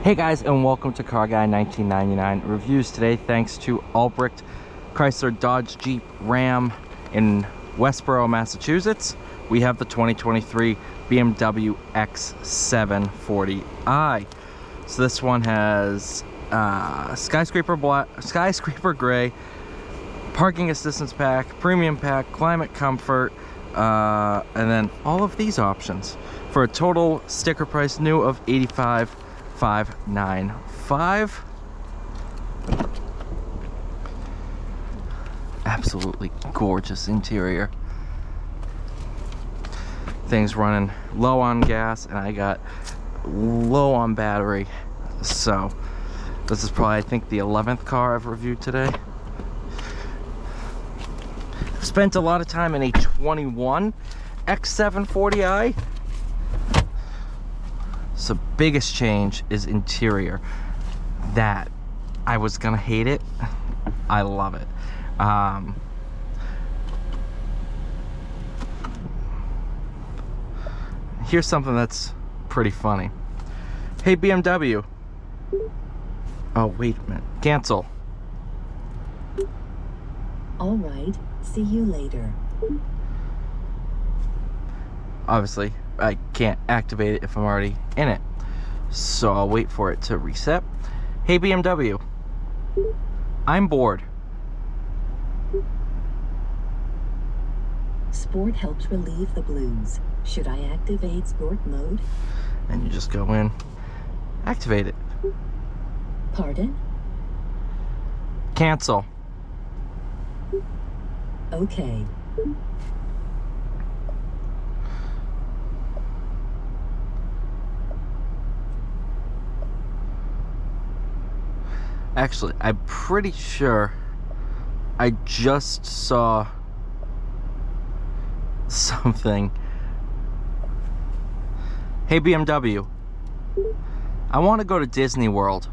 Hey guys, and welcome to Car Guy 1999 reviews today. Thanks to Albrecht Chrysler Dodge Jeep Ram in Westboro, Massachusetts. We have the 2023 BMW X740i. So this one has skyscraper black, skyscraper gray, parking assistance pack, premium pack, climate comfort, and then all of these options for a total sticker price new of $85,595. Absolutely gorgeous interior. Thing's running low on gas and I got low on battery, so this is probably, I think, the 11th car I've reviewed today. I've spent a lot of time in a 21 X740i. So biggest change is interior. That I was gonna hate it. I love it. Here's something that's pretty funny. Hey BMW. Oh, wait a minute. Cancel. All right. See you later. Obviously, I can't activate it if I'm already in it, so I'll wait for it to reset. Hey BMW, I'm bored. Sport helps relieve the blues. Should I activate sport mode? And you just go in, activate it. Pardon? Cancel. Okay. Actually, I'm pretty sure I just saw something. Hey BMW, I want to go to Disney World.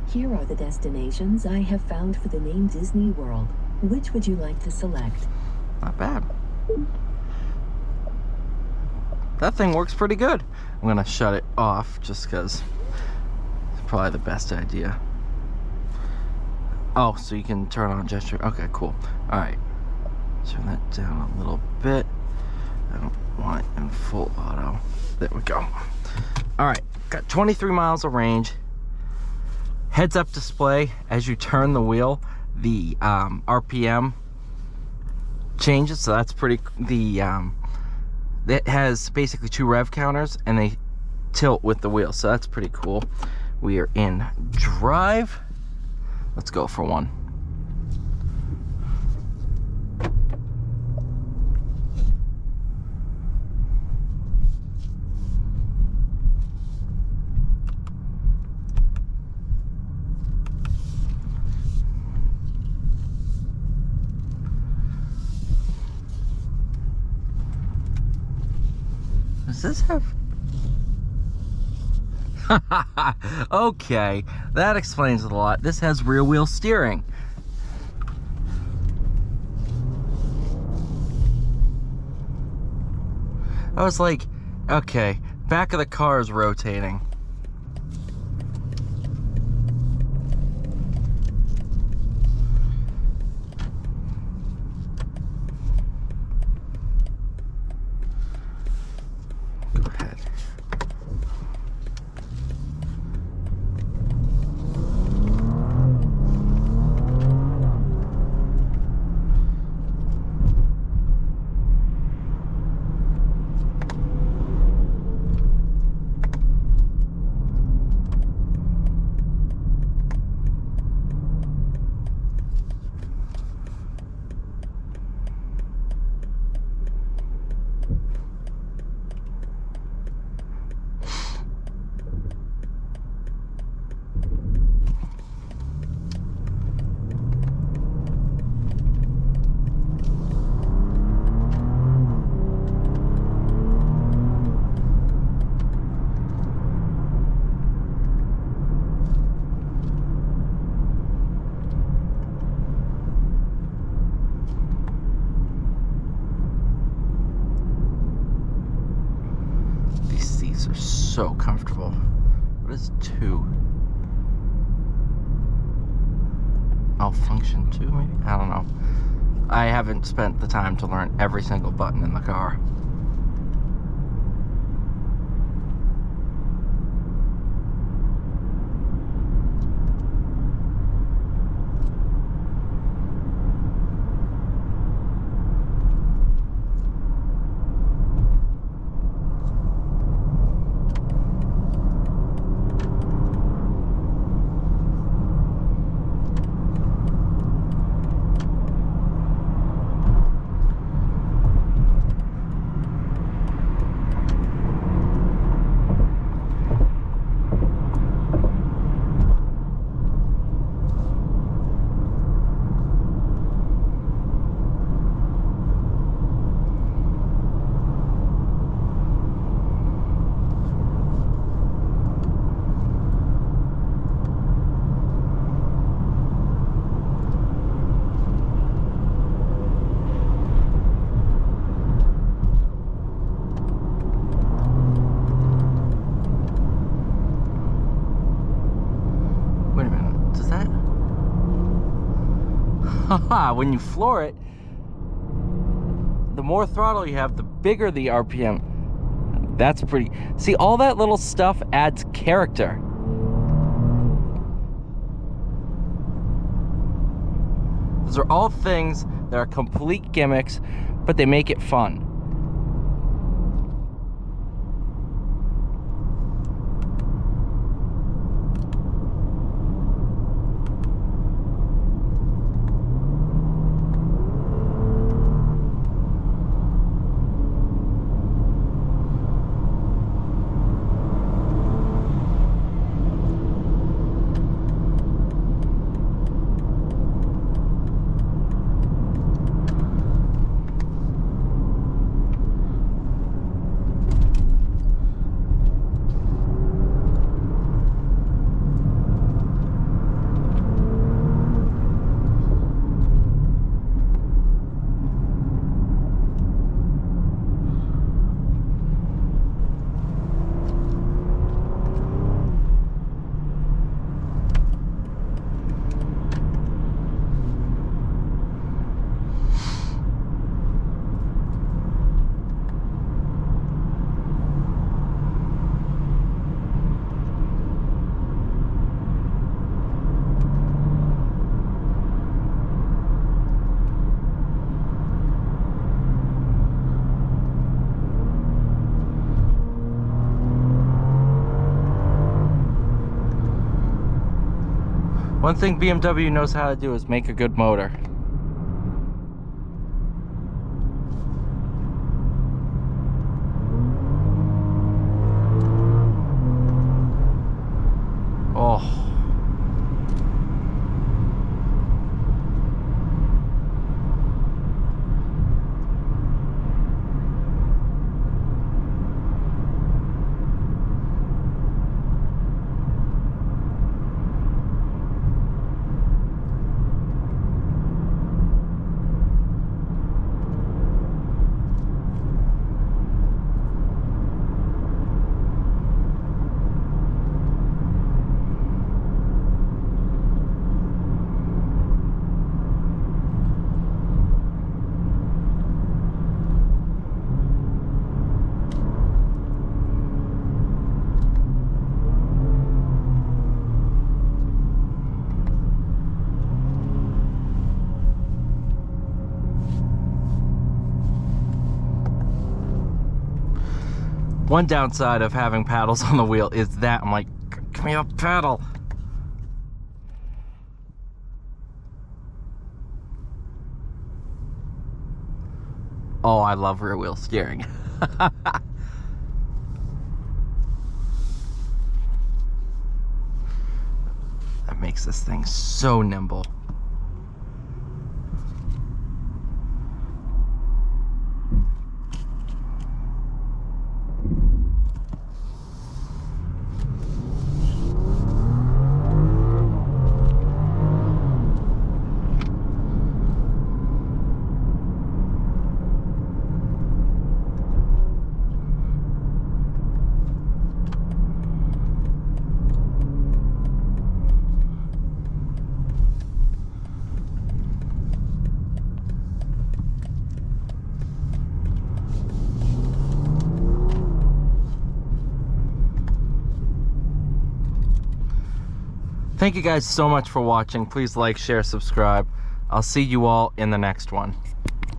Here are the destinations I have found for the name Disney World. Which would you like to select? Not bad. That thing works pretty good. I'm gonna shut it off just because it's probably the best idea. Oh, so you can turn on gesture. Okay, cool. All right, turn that down a little bit. I don't want it in full auto. There we go. All right, got 23 miles of range. Heads-up display. As you turn the wheel, the RPM changes, so that's pretty. It has basically two rev counters and they tilt with the wheel, so that's pretty cool. We are in drive. Let's go for one. Does this have... Okay, that explains it a lot. This has rear wheel steering. I was like, okay, back of the car is rotating. These seats are so comfortable. What is 2? Malfunction 2, maybe? I don't know. I haven't spent the time to learn every single button in the car. When you floor it, the more throttle you have, the bigger the RPM. That's pretty. See, all that little stuff adds character. Those are all things that are complete gimmicks, but they make it fun. One thing BMW knows how to do is make a good motor. Oh. One downside of having paddles on the wheel is that I'm like, give me a paddle. Oh, I love rear wheel steering. That makes this thing so nimble. Thank you guys so much for watching. Please like, share, subscribe. I'll see you all in the next one.